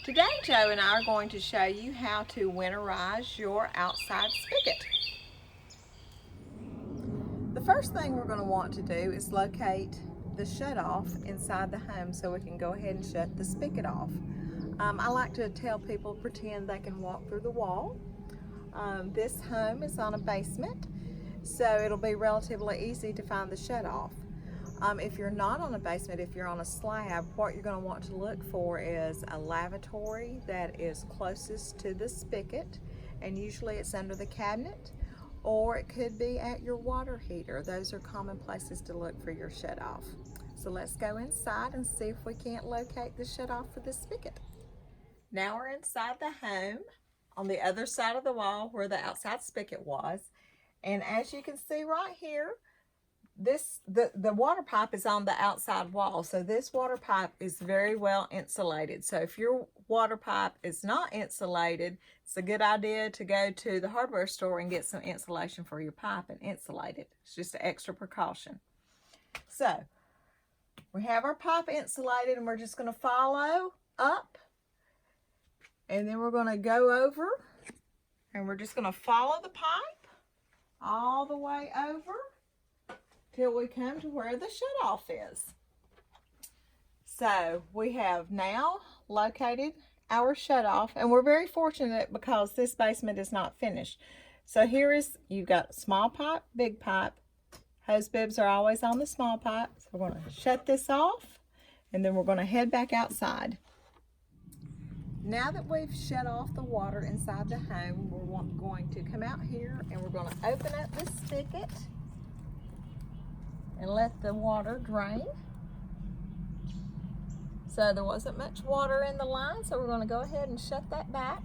Today Joe and I are going to show you how to winterize your outside spigot. The first thing we're going to want to do is locate the shutoff inside the home so we can go ahead and shut the spigot off. I like to tell people pretend they can walk through the wall. This home is on a basement, so it'll be relatively easy to find the shutoff. If you're not on a basement, if you're on a slab, what you're going to want to look for is a lavatory that is closest to the spigot, and usually it's under the cabinet, or it could be at your water heater. Those are common places to look for your shutoff. So let's go inside and see if we can't locate the shutoff for the spigot. Now we're inside the home on the other side of the wall where the outside spigot was, and as you can see right here, the water pipe is on the outside wall, so this water pipe is very well insulated. So if your water pipe is not insulated, it's a good idea to go to the hardware store and get some insulation for your pipe and insulate it. It's just an extra precaution. So we have our pipe insulated, and we're just going to follow up, and then we're going to go over, and we're just going to follow the pipe all the way over till we come to where the shutoff is. So we have now located our shutoff, and we're very fortunate because this basement is not finished. So here is, you've got small pipe, big pipe. Hose bibs are always on the small pipe. So we're going to shut this off, and then we're going to head back outside. Now that we've shut off the water inside the home, we're going to come out here, and we're going to open up this spigot and let the water drain. So there wasn't much water in the line, so we're going to go ahead and shut that back.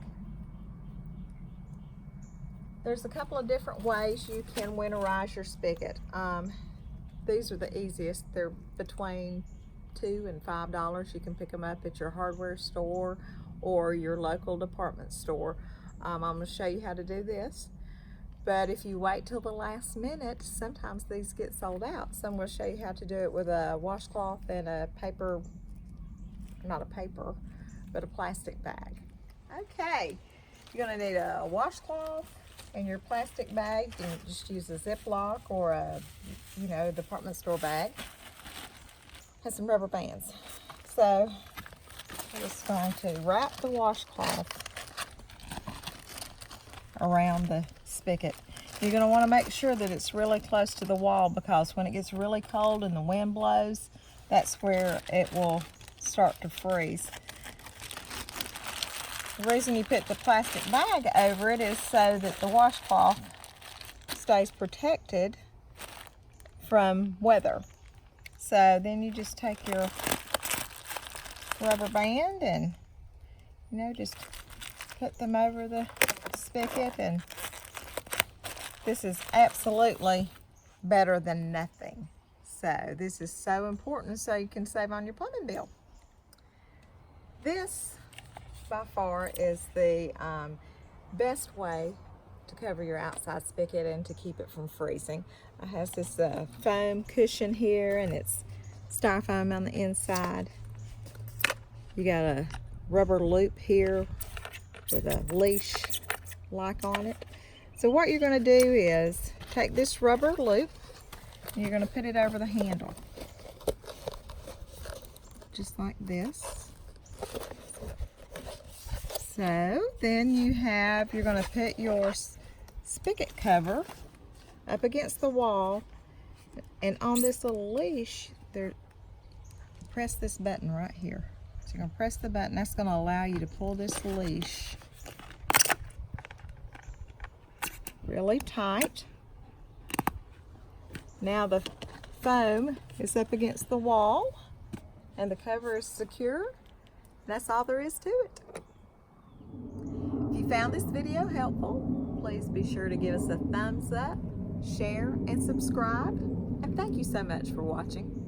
There's a couple of different ways you can winterize your spigot. These are the easiest. They're between $2 and $5. You can pick them up at your hardware store or your local department store. I'm going to show you how to do this. But if you wait till the last minute, sometimes these get sold out. So I'm going to show you how to do it with a washcloth and a paper, not a paper, but a plastic bag. Okay, you're going to need a washcloth and your plastic bag. You can just use a Ziploc or a, department store bag. Has some rubber bands. So I'm just going to wrap the washcloth around the spigot. You're going to want to make sure that it's really close to the wall, because when it gets really cold and the wind blows, that's where it will start to freeze. The reason you put the plastic bag over it is so that the washcloth stays protected from weather. So then you just take your rubber band and just put them over the spigot, and this is absolutely better than nothing. So this is so important, so you can save on your plumbing bill. This by far is the best way to cover your outside spigot and to keep it from freezing. It has this foam cushion here, and it's styrofoam on the inside. You got a rubber loop here with a leash lock on it. So what you're going to do is take this rubber loop and you're going to put it over the handle, just like this. So then you're going to put your spigot cover up against the wall, and on this little leash there, press this button right here. So you're going to press the button. That's going to allow you to pull this leash really tight. Now the foam is up against the wall and the cover is secure. That's all there is to it. If you found this video helpful, please be sure to give us a thumbs up, share, and subscribe. And thank you so much for watching.